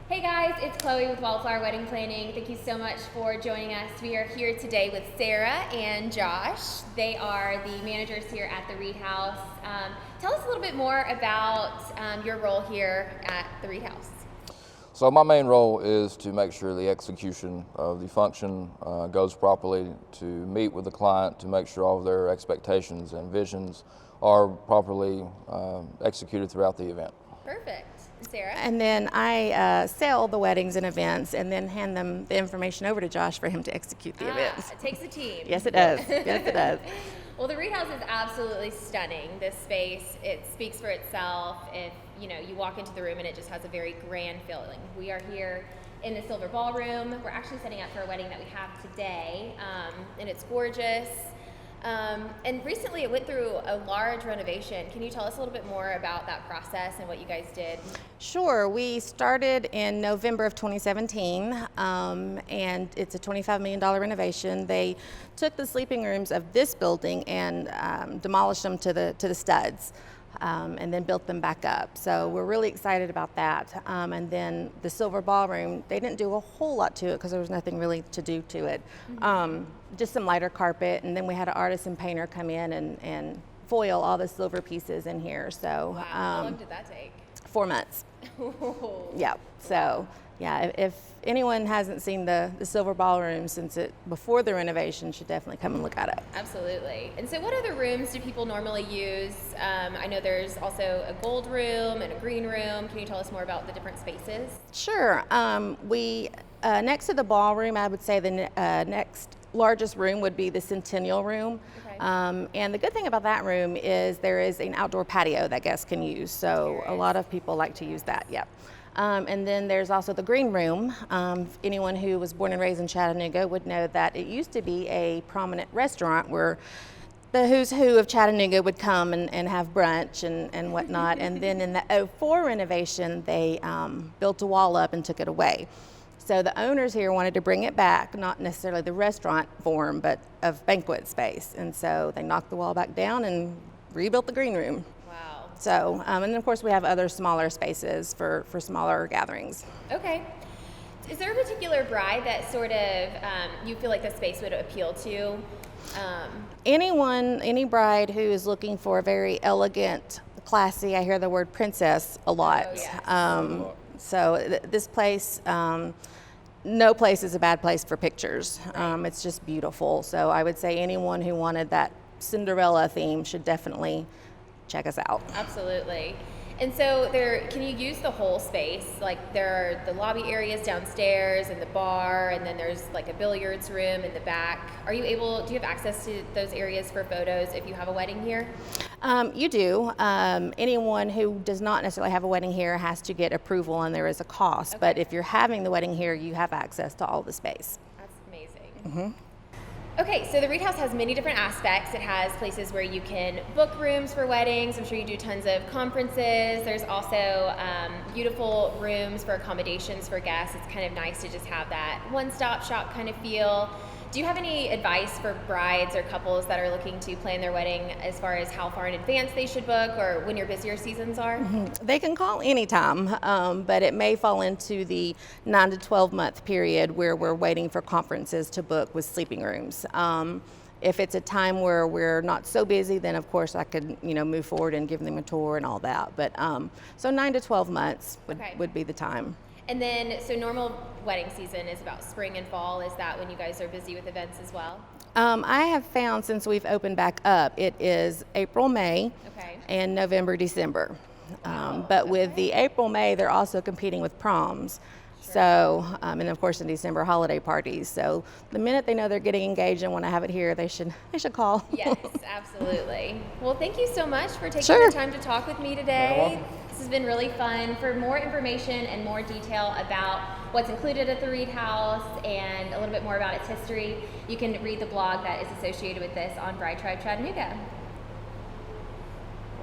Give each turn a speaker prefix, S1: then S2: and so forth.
S1: Hey guys, it's Chloe with Wildflower Wedding Planning. Thank you so much for joining us. We are here today with Sarah and Josh. They are the managers here at the Reed House. Tell us a little bit more about your role here at the Reed House.
S2: So my main role is to make sure the execution of the function goes properly, to meet with the client, to make sure all of their expectations and visions are properly executed throughout the event.
S1: Perfect. And Sarah?
S3: And then I sell the weddings and events and then hand them the information over to Josh for him to execute the events.
S1: It takes a team.
S3: Yes, it does. Yes, it does.
S1: Well, the Reed House is absolutely stunning. This space, it speaks for itself. If you walk into the room and it just has a very grand feeling. We are here in the Silver Ballroom. We're actually setting up for a wedding that we have today, and it's gorgeous. And recently it went through a large renovation. Can you tell us a little bit more about that process and what you guys did?
S3: Sure. We started in November of 2017, and it's a $25 million renovation. They took the sleeping rooms of this building and demolished them to the studs. And then built them back up. So we're really excited about that. And then the Silver Ballroom, they didn't do a whole lot to it because there was nothing really to do to it. Just some lighter carpet, and then we had an artist and painter come in and foil all the silver pieces in here. So
S1: wow, how long did that take?
S3: 4 months. Yeah. So yeah, if anyone hasn't seen the Silver Ballroom before the renovation, should definitely come and look at it.
S1: Absolutely. And so what other rooms do people normally use? I know there's also a gold room and a green room. Can you tell us more about the different spaces?
S3: Sure. We next to the ballroom, I would say the next largest room would be the Centennial Room.
S1: Okay.
S3: And the good thing about that room is there is an outdoor patio that guests can use. So a lot of people like to use that. Yep. And then there's also the green room. Anyone who was born and raised in Chattanooga would know that it used to be a prominent restaurant where the who's who of Chattanooga would come and have brunch and whatnot. And then in the '04 renovation, they built a wall up and took it away. So the owners here wanted to bring it back, not necessarily the restaurant form, but of banquet space. And so they knocked the wall back down and rebuilt the green room.
S1: Wow.
S3: So, and then of course we have other smaller spaces for smaller gatherings.
S1: Okay. Is there a particular bride that sort of you feel like the space would appeal to?
S3: Any bride who is looking for a very elegant, classy, I hear the word princess a lot.
S1: Oh, yes.
S3: So this place, no place is a bad place for pictures.
S1: Right.
S3: It's just beautiful. So I would say anyone who wanted that Cinderella theme should definitely check us out.
S1: Absolutely. And so can you use the whole space? Like there are the lobby areas downstairs and the bar, and then there's like a billiards room in the back. Do you have access to those areas for photos if you have a wedding here?
S3: You do. Anyone who does not necessarily have a wedding here has to get approval, and there is a cost.
S1: Okay.
S3: But if you're having the wedding here, you have access to all the space.
S1: That's amazing.
S3: Mm-hmm.
S1: Okay, so the Reed House has many different aspects. It has places where you can book rooms for weddings. I'm sure you do tons of conferences. There's also beautiful rooms for accommodations for guests. It's kind of nice to just have that one-stop shop kind of feel. Do you have any advice for brides or couples that are looking to plan their wedding as far as how far in advance they should book or when your busier seasons are?
S3: Mm-hmm. They can call anytime, but it may fall into the 9 to 12 month period where we're waiting for conferences to book with sleeping rooms. If it's a time where we're not so busy, then of course I could, move forward and give them a tour and all that. But so 9 to 12 months would be the time.
S1: And then, so normal wedding season is about spring and fall. Is that when you guys are busy with events as well?
S3: I have found since we've opened back up, it is April, May,
S1: Okay.
S3: and November, December. But with the April, May, they're also competing with proms.
S1: Sure.
S3: So, and of course in December, holiday parties. So the minute they know they're getting engaged and want to have it here, they should call.
S1: Yes, absolutely. Well, thank you so much for taking
S3: Sure.
S1: the time to talk with me today. This has been really fun. For more information and more detail about what's included at the Reed House and a little bit more about its history, you can read the blog that is associated with this on Bride Tribe Chattanooga.